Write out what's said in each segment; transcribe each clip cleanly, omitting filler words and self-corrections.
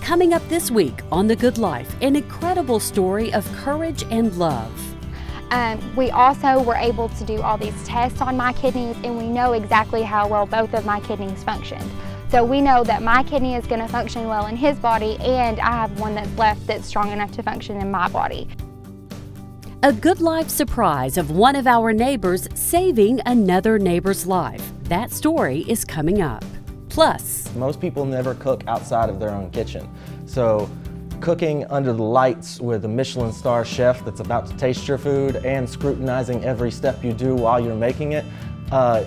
Coming up this week on The Good Life, an incredible story of courage and love. We also were able to do all these tests on my kidneys, and we know exactly how well both of my kidneys functioned. So we know that my kidney is going to function well in his body, and I have one that's left that's strong enough to function in my body. A Good Life surprise of one of our neighbors saving another neighbor's life. That story is coming up. Plus, most people never cook outside of their own kitchen. So cooking under the lights with a Michelin star chef that's about to taste your food and scrutinizing every step you do while you're making it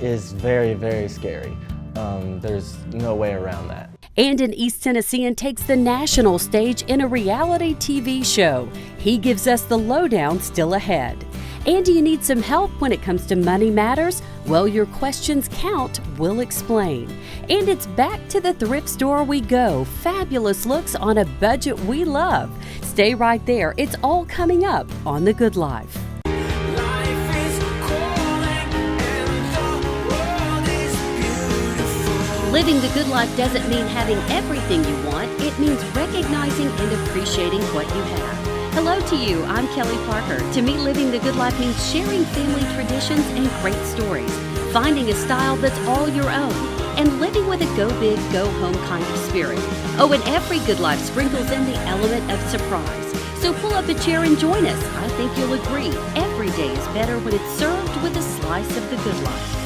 is very, very scary. There's no way around that. And an East Tennessean takes the national stage in a reality TV show. He gives us the lowdown still ahead. And do you need some help when it comes to money matters? Well, your questions count, we'll explain. And it's back to the thrift store we go. Fabulous looks on a budget we love. Stay right there. It's all coming up on The Good Life. Living the good life doesn't mean having everything you want. It means recognizing and appreciating what you have. Hello to you, I'm Kelly Parker. To me, living the good life means sharing family traditions and great stories, finding a style that's all your own, and living with a go big, go home kind of spirit. Oh, and every good life sprinkles in the element of surprise. So pull up a chair and join us. I think you'll agree, every day is better when it's served with a slice of the good life.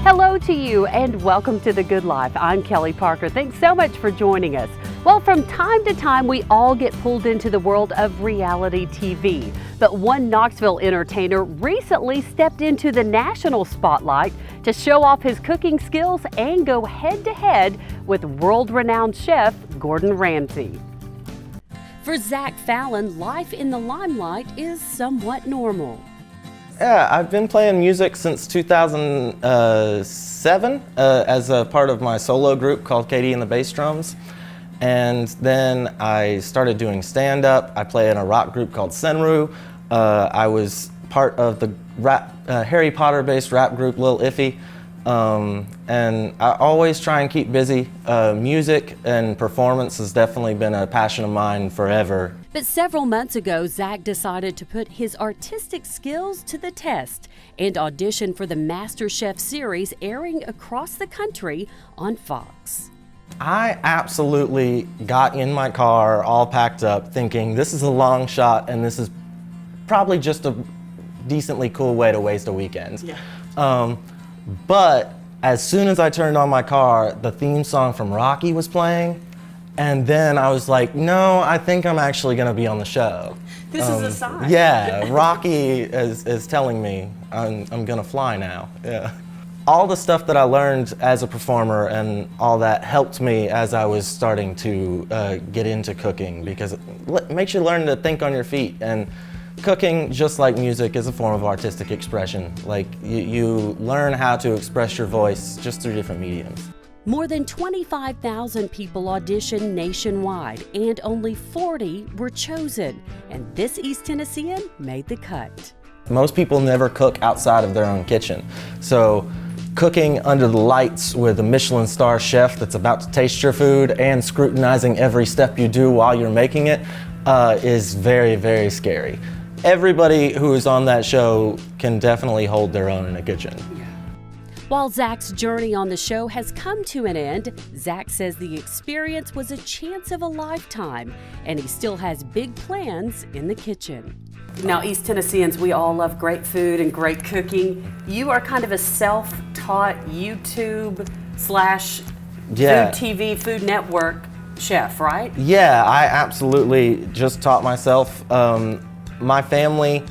Hello to you and welcome to The Good Life. I'm Kelly Parker. Thanks so much for joining us. Well, from time to time, we all get pulled into the world of reality TV. But one Knoxville entertainer recently stepped into the national spotlight to show off his cooking skills and go head-to-head with world-renowned chef Gordon Ramsay. For Zach Fallon, life in the limelight is somewhat normal. Yeah, I've been playing music since 2007 as a part of my solo group called Katie and the Bass Drums. And then I started doing stand-up. I play in a rock group called Senru. I was part of the Harry Potter-based rap group Lil Iffy. And I always try and keep busy. Music and performance has definitely been a passion of mine forever. But several months ago, Zach decided to put his artistic skills to the test and audition for the MasterChef series airing across the country on Fox. I absolutely got in my car all packed up thinking this is a long shot and this is probably just a decently cool way to waste a weekend. Yeah. But as soon as I turned on my car, the theme song from Rocky was playing. And then I was like, no, I think I'm actually going to be on the show. This is a sign. Yeah, Rocky is telling me I'm going to fly now. Yeah. All the stuff that I learned as a performer and all that helped me as I was starting to get into cooking, because it makes you learn to think on your feet. And cooking, just like music, is a form of artistic expression. Like you learn how to express your voice just through different mediums. More than 25,000 people auditioned nationwide, and only 40 were chosen. And this East Tennessean made the cut. Most people never cook outside of their own kitchen. So cooking under the lights with a Michelin star chef that's about to taste your food and scrutinizing every step you do while you're making it is very, very scary. Everybody who is on that show can definitely hold their own in a kitchen. While Zach's journey on the show has come to an end, Zach says the experience was a chance of a lifetime, and he still has big plans in the kitchen. Now, East Tennesseans, we all love great food and great cooking. You are kind of a self-taught YouTube / Food TV, Food Network chef, right? Yeah, I absolutely just taught myself. My family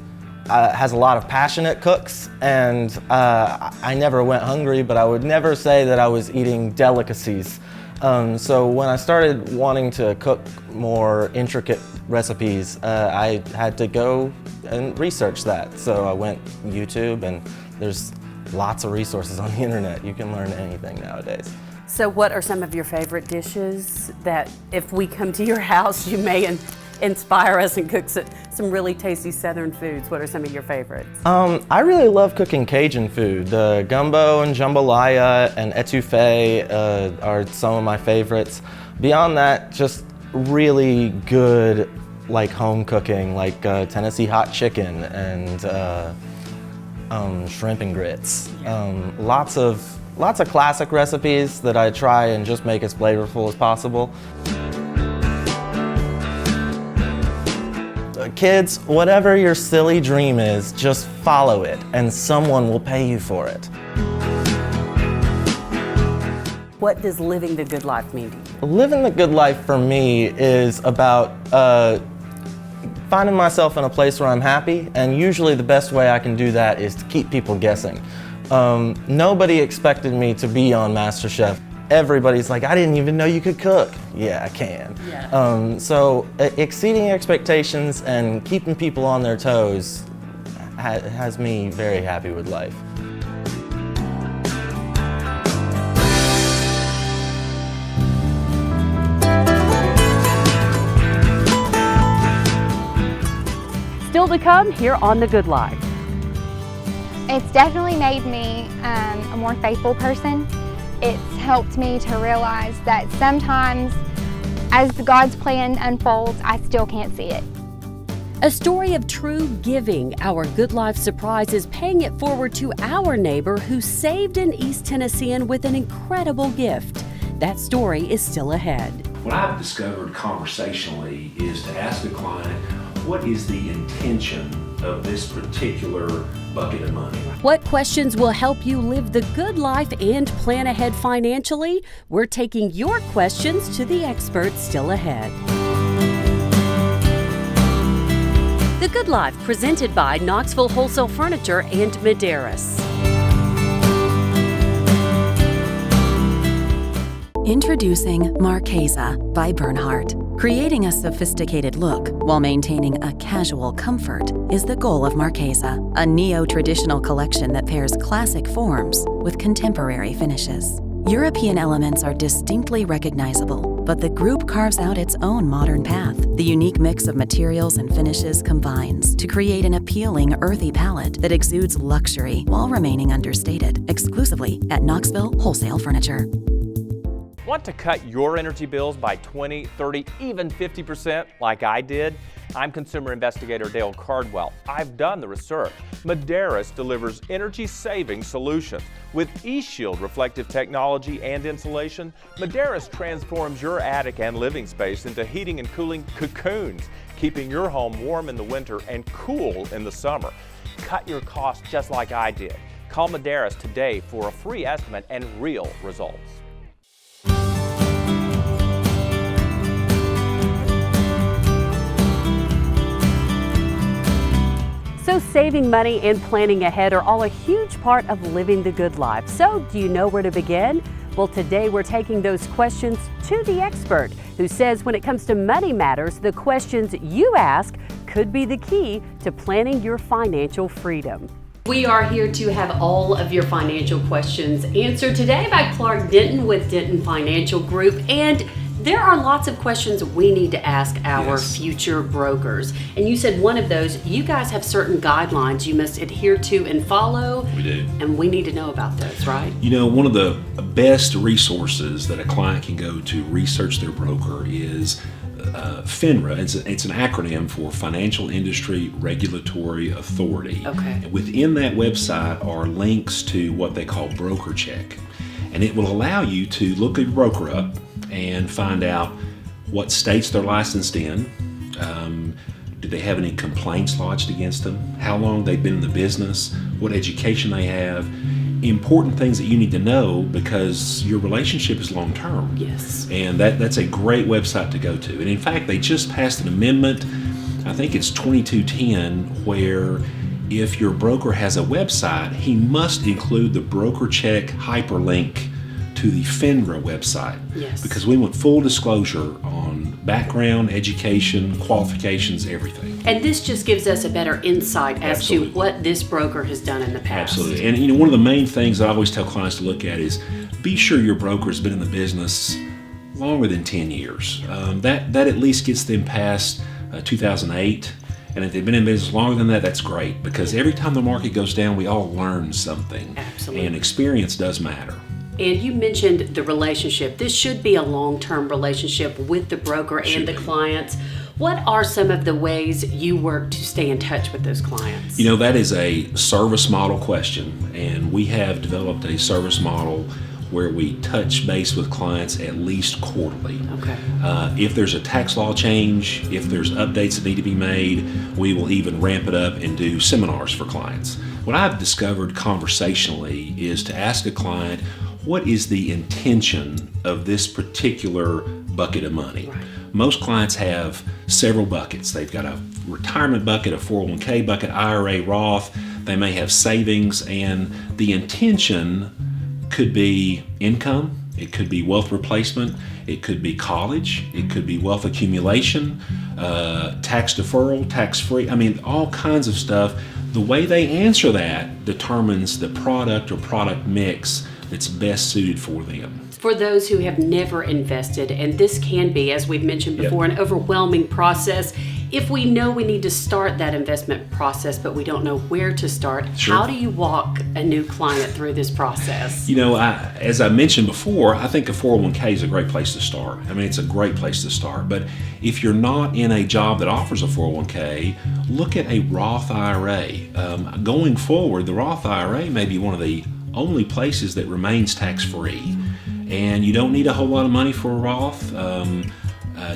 has a lot of passionate cooks, and I never went hungry, but I would never say that I was eating delicacies. So when I started wanting to cook more intricate recipes, I had to go and research that. So I went YouTube, and there's lots of resources on the internet. You can learn anything nowadays. So what are some of your favorite dishes that if we come to your house you may inspire us and cook some really tasty Southern foods. What are some of your favorites? I really love cooking Cajun food. The gumbo and jambalaya and etouffee are some of my favorites. Beyond that, just really good like home cooking, like Tennessee hot chicken and shrimp and grits. Lots of classic recipes that I try and just make as flavorful as possible. Kids, whatever your silly dream is, just follow it and someone will pay you for it. What does living the good life mean to you? Living the good life for me is about finding myself in a place where I'm happy, and usually the best way I can do that is to keep people guessing. Nobody expected me to be on MasterChef. Everybody's like, I didn't even know you could cook. Yeah, I can. Yeah. So exceeding expectations and keeping people on their toes has me very happy with life. Still to come here on The Good Life. It's definitely made me a more faithful person. It's helped me to realize that sometimes as God's plan unfolds, I still can't see it. A story of true giving. Our Good Life surprise is paying it forward to our neighbor who saved an East Tennessean with an incredible gift. That story is still ahead. What I've discovered conversationally is to ask a client, what is the intention of this particular bucket of money? What questions will help you live the good life and plan ahead financially? We're taking your questions to the experts still ahead. The Good Life, presented by Knoxville Wholesale Furniture and Medeiros. Introducing Marchesa by Bernhardt. Creating a sophisticated look while maintaining a casual comfort is the goal of Marchesa, a neo-traditional collection that pairs classic forms with contemporary finishes. European elements are distinctly recognizable, but the group carves out its own modern path. The unique mix of materials and finishes combines to create an appealing, earthy palette that exudes luxury while remaining understated, exclusively at Knoxville Wholesale Furniture. Want to cut your energy bills by 20, 30, even 50% like I did? I'm consumer investigator Dale Cardwell. I've done the research. Medeiros delivers energy-saving solutions. With eShield reflective technology and insulation, Medeiros transforms your attic and living space into heating and cooling cocoons, keeping your home warm in the winter and cool in the summer. Cut your costs just like I did. Call Medeiros today for a free estimate and real results. So saving money and planning ahead are all a huge part of living the good life. So do you know where to begin? Well, today we're taking those questions to the expert who says when it comes to money matters, the questions you ask could be the key to planning your financial freedom. We are here to have all of your financial questions answered today by Clark Denton with Denton Financial Group. And there are lots of questions we need to ask our future brokers. And you said one of those, you guys have certain guidelines you must adhere to and follow. We do. And we need to know about those, right? You know, one of the best resources that a client can go to research their broker is FINRA. It's an acronym for Financial Industry Regulatory Authority. Okay. And within that website are links to what they call Broker Check. And it will allow you to look your broker up and find out what states they're licensed in. Do they have any complaints lodged against them? How long they've been in the business? What education they have? Important things that you need to know because your relationship is long term. Yes. And that's a great website to go to. And in fact, they just passed an amendment, I think it's 2210, where if your broker has a website, he must include the Broker Check hyperlink to the FINRA website. Yes. Because we want full disclosure on background, education, qualifications, everything. And this just gives us a better insight as Absolutely. to what this broker has done in the past. Absolutely. And you know, one of the main things I always tell clients to look at is be sure your broker has been in the business longer than 10 years. That at least gets them past 2008. And if they've been in business longer than that, that's great, because every time the market goes down, we all learn something. Absolutely. And experience does matter. And you mentioned the relationship. This should be a long-term relationship with the broker and the clients. What are some of the ways you work to stay in touch with those clients? You know, that is a service model question, and we have developed a service model where we touch base with clients at least quarterly. Okay. If there's a tax law change, if there's updates that need to be made, we will even ramp it up and do seminars for clients. What I've discovered conversationally is to ask a client, what is the intention of this particular bucket of money? Right. Most clients have several buckets. They've got a retirement bucket, a 401k bucket, IRA, Roth. They may have savings, and the intention could be income, it could be wealth replacement, it could be college, it could be wealth accumulation, tax deferral, tax-free, I mean, all kinds of stuff. The way they answer that determines the product or product mix that's best suited for them. For those who have never invested, and this can be, as we've mentioned before, an overwhelming process, if we know we need to start that investment process, but we don't know where to start, Sure. How do you walk a new client through this process? You know, as I mentioned before, I think a 401k is a great place to start. I mean, it's a great place to start. But if you're not in a job that offers a 401k, look at a Roth IRA. Going forward, the Roth IRA may be one of the only places that remains tax-free. And you don't need a whole lot of money for a Roth.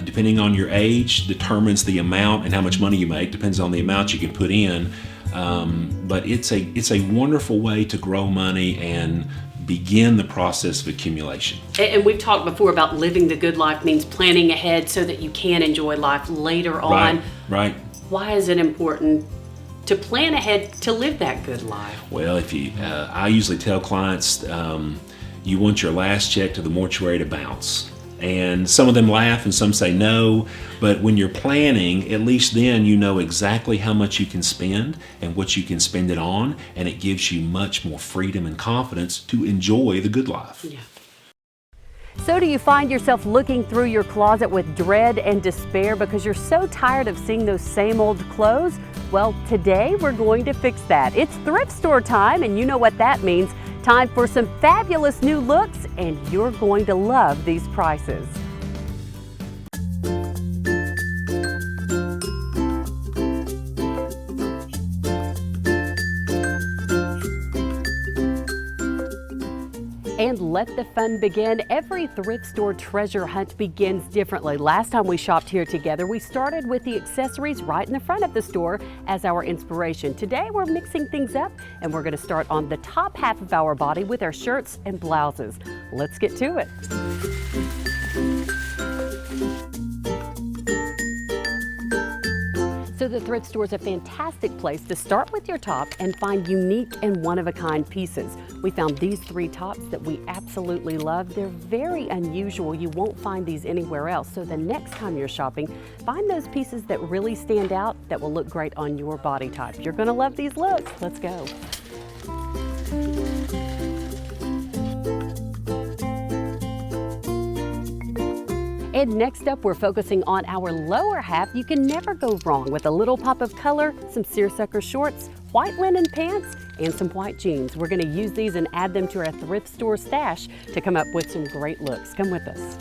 Depending on your age, determines the amount and how much money you make, depends on the amount you can put in. But it's a wonderful way to grow money and begin the process of accumulation. And we've talked before about living the good life means planning ahead so that you can enjoy life later on. Right. Why is it important to plan ahead to live that good life? Well, I usually tell clients, you want your last check to the mortuary to bounce. And some of them laugh and some say no, but when you're planning, at least then you know exactly how much you can spend and what you can spend it on, and it gives you much more freedom and confidence to enjoy the good life. Yeah. So do you find yourself looking through your closet with dread and despair because you're so tired of seeing those same old clothes? Well, today we're going to fix that. It's thrift store time, and you know what that means. Time for some fabulous new looks, and you're going to love these prices. And let the fun begin. Every thrift store treasure hunt begins differently. Last time we shopped here together, we started with the accessories right in the front of the store as our inspiration. Today, we're mixing things up, and we're going to start on the top half of our body with our shirts and blouses. Let's get to it. So the thrift store is a fantastic place to start with your top and find unique and one-of-a-kind pieces. We found these 3 tops that we absolutely love. They're very unusual. You won't find these anywhere else. So the next time you're shopping, find those pieces that really stand out that will look great on your body type. You're going to love these looks. Let's go. And next up, we're focusing on our lower half. You can never go wrong with a little pop of color, some seersucker shorts, white linen pants, and some white jeans. We're gonna use these and add them to our thrift store stash to come up with some great looks. Come with us.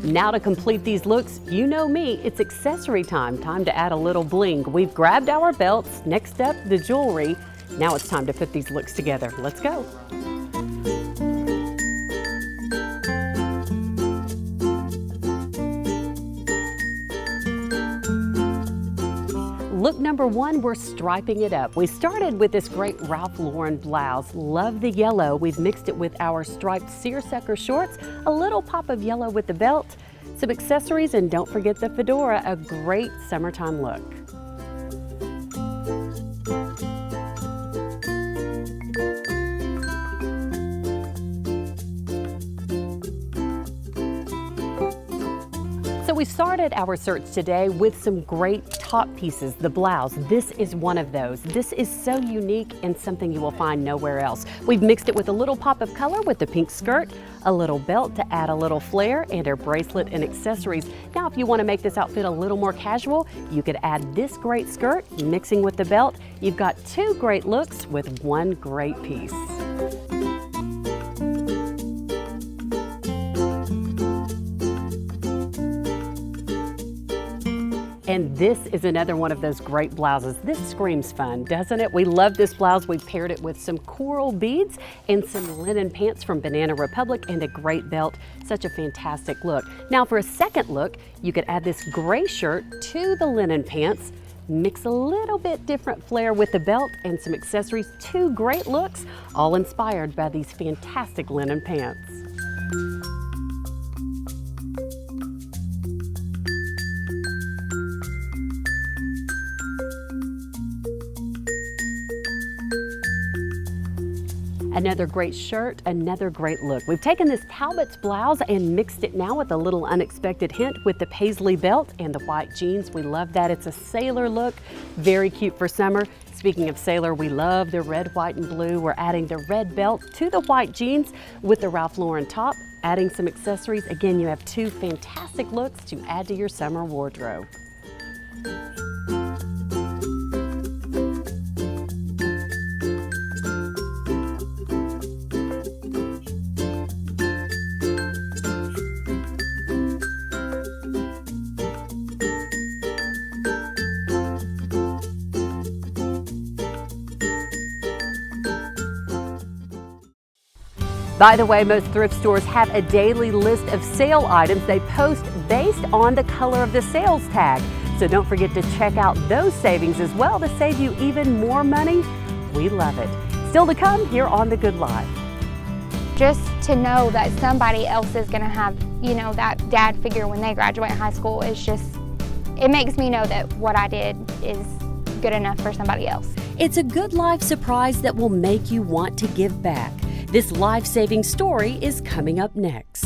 Now to complete these looks, you know me, it's accessory time. Time to add a little bling. We've grabbed our belts. Next up, the jewelry. Now it's time to put these looks together. Let's go. Look number 1, we're striping it up. We started with this great Ralph Lauren blouse. Love the yellow. We've mixed it with our striped seersucker shorts, a little pop of yellow with the belt, some accessories, and don't forget the fedora, a great summertime look. So we started our search today with some great top pieces, the blouse. This is one of those. This is so unique and something you will find nowhere else. We've mixed it with a little pop of color with the pink skirt, a little belt to add a little flair, and a bracelet and accessories. Now, if you want to make this outfit a little more casual, you could add this great skirt mixing with the belt. You've got two great looks with one great piece. And this is another one of those great blouses. This screams fun, doesn't it? We love this blouse. We paired it with some coral beads and some linen pants from Banana Republic and a great belt. Such a fantastic look. Now for a second look, you could add this gray shirt to the linen pants, mix a little bit different flair with the belt and some accessories. Two great looks, all inspired by these fantastic linen pants. Another great shirt, another great look. We've taken this Talbot's blouse and mixed it now with a little unexpected hint with the paisley belt and the white jeans. We love that. It's a sailor look, very cute for summer. Speaking of sailor, we love the red, white, and blue. We're adding the red belt to the white jeans with the Ralph Lauren top, adding some accessories. Again, you have two fantastic looks to add to your summer wardrobe. By the way, most thrift stores have a daily list of sale items they post based on the color of the sales tag. So don't forget to check out those savings as well to save you even more money. We love it. Still to come here on The Good Life. Just to know that somebody else is going to have, that dad figure when they graduate high school is just, it makes me know that what I did is good enough for somebody else. It's a Good Life surprise that will make you want to give back. This life-saving story is coming up next.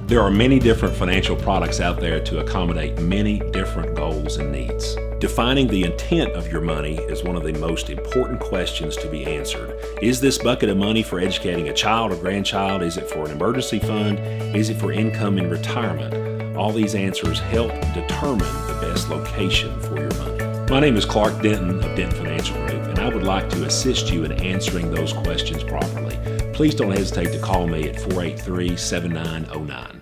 There are many different financial products out there to accommodate many different goals and needs. Defining the intent of your money is one of the most important questions to be answered. Is this bucket of money for educating a child or grandchild? Is it for an emergency fund? Is it for income in retirement? All these answers help determine the best location for your money. My name is Clark Denton of Denton Financial Group, and I would like to assist you in answering those questions properly. Please don't hesitate to call me at 483-7909.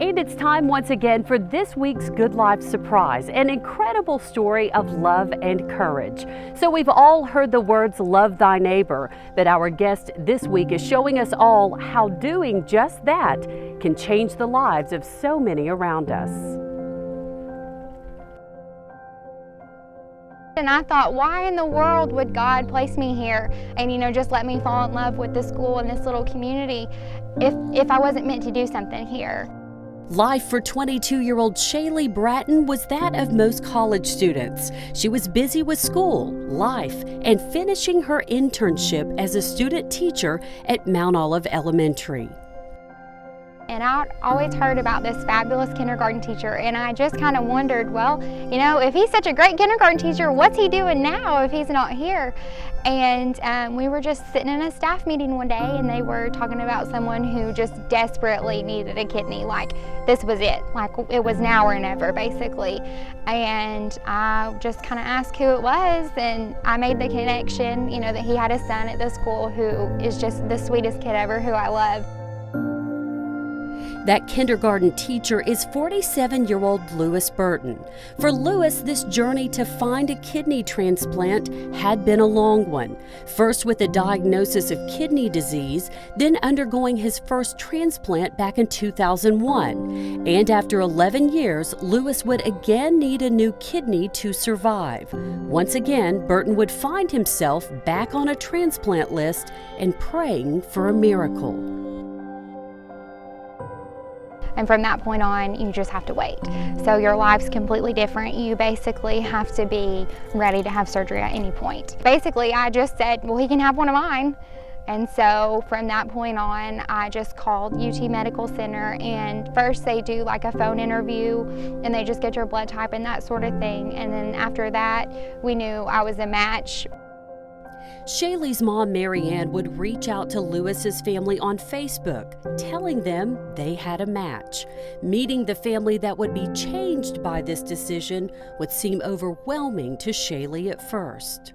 And it's time once again for this week's Good Life surprise, an incredible story of love and courage. So we've all heard the words, love thy neighbor, but our guest this week is showing us all how doing just that can change the lives of so many around us. And I thought, why in the world would God place me here and, just let me fall in love with this school and this little community if I wasn't meant to do something here? Life for 22-year-old Shaylee Bratton was that of most college students. She was busy with school, life, and finishing her internship as a student teacher at Mount Olive Elementary. And I always heard about this fabulous kindergarten teacher, and I just kind of wondered, well, if he's such a great kindergarten teacher, what's he doing now if he's not here? And we were just sitting in a staff meeting one day, and they were talking about someone who just desperately needed a kidney. Like, this was it. Like, it was now or never, basically. And I just kind of asked who it was, and I made the connection, that he had a son at the school who is just the sweetest kid ever, who I love. That kindergarten teacher is 47-year-old Lewis Burton. For Lewis, this journey to find a kidney transplant had been a long one. First with a diagnosis of kidney disease, then undergoing his first transplant back in 2001. And after 11 years, Lewis would again need a new kidney to survive. Once again, Burton would find himself back on a transplant list and praying for a miracle. And from that point on, you just have to wait. So your life's completely different. You basically have to be ready to have surgery at any point. Basically, I just said, well, he can have one of mine. And so from that point on, I just called UT Medical Center, and first they do like a phone interview and they just get your blood type and that sort of thing. And then after that, we knew I was a match. Shaylee's mom, Mary Ann, would reach out to Lewis's family on Facebook, telling them they had a match. Meeting the family that would be changed by this decision would seem overwhelming to Shaylee at first.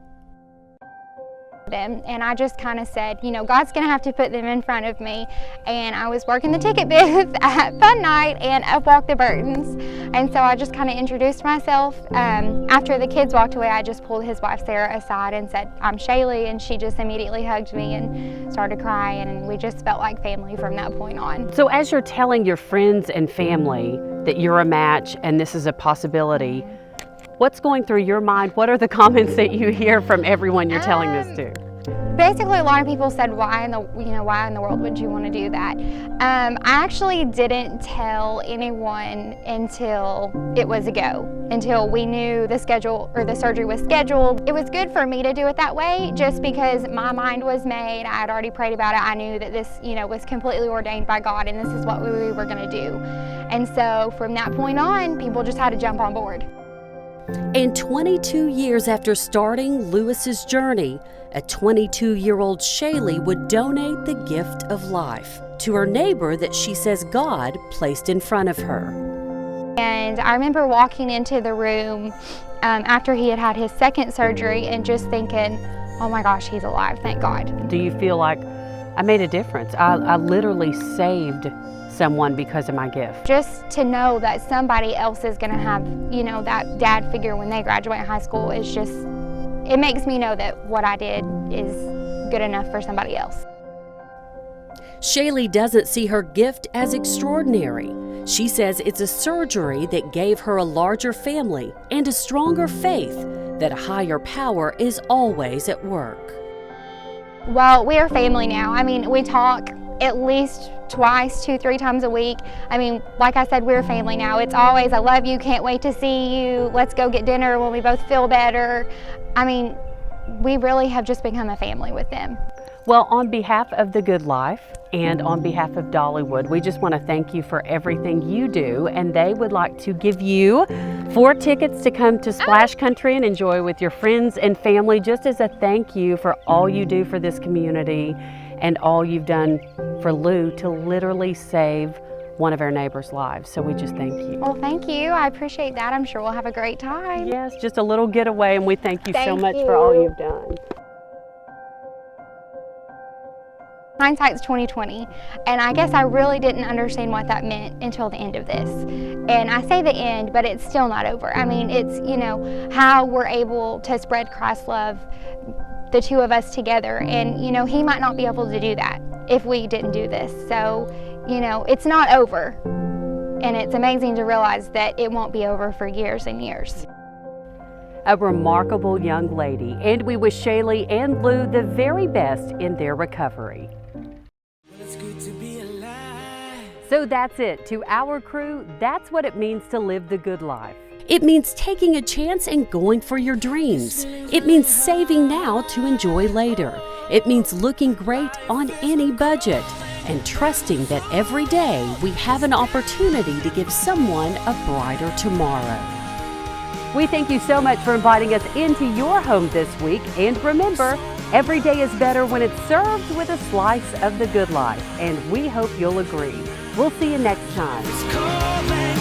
And I just kind of said, you know, God's gonna have to put them in front of me. And I was working the ticket booth at Fun Night and Up Walk the Burtons. And so I just kind of introduced myself. After the kids walked away, I just pulled his wife Sarah aside and said, I'm Shaylee, and she just immediately hugged me and started crying, and we just felt like family from that point on. So as you're telling your friends and family that you're a match and this is a possibility, what's going through your mind? What are the comments that you hear from everyone you're telling this to? Basically, a lot of people said, why in the world would you want to do that? I actually didn't tell anyone until it was a go, until we knew the schedule or the surgery was scheduled. It was good for me to do it that way just because my mind was made. I had already prayed about it. I knew that this, was completely ordained by God, and this is what we were going to do. And so from that point on, people just had to jump on board. And 22 years after starting Lewis's journey, a 22-year-old Shaylee would donate the gift of life to her neighbor that she says God placed in front of her. And I remember walking into the room after he had had his second surgery and just thinking, oh my gosh, he's alive, thank God. Do you feel like I made a difference? I literally saved someone because of my gift. Just to know that somebody else is going to have, that dad figure when they graduate high school is just, it makes me know that what I did is good enough for somebody else. Shaylee doesn't see her gift as extraordinary. She says it's a surgery that gave her a larger family and a stronger faith that a higher power is always at work. Well, we are family now. I mean, we talk at least twice, 2-3 times a week. I mean, like I said, we're family now. It's always, I love you, can't wait to see you, let's go get dinner when we both feel better. I mean, we really have just become a family with them. Well, on behalf of The Good Life and on behalf of Dollywood, we just want to thank you for everything you do, and they would like to give you 4 tickets to come to Splash Country and enjoy with your friends and family, just as a thank you for all you do for this community and all you've done for Lou to literally save one of our neighbors' lives. So we just thank you. Well, thank you. I appreciate that. I'm sure we'll have a great time. Yes, just a little getaway, and we thank you so much for all you've done. Hindsight's 20/20, and I guess I really didn't understand what that meant until the end of this. And I say the end, but it's still not over. I mean, it's, how we're able to spread Christ's love, the two of us together, and he might not be able to do that if we didn't do this. So it's not over, and it's amazing to realize that it won't be over for years and years. A remarkable young lady, and we wish Shaylee and Lou the very best in their recovery. So that's it. To our crew, that's what it means to live the good life. It means taking a chance and going for your dreams. It means saving now to enjoy later. It means looking great on any budget and trusting that every day we have an opportunity to give someone a brighter tomorrow. We thank you so much for inviting us into your home this week. And remember, every day is better when it's served with a slice of the good life. And we hope you'll agree. We'll see you next time.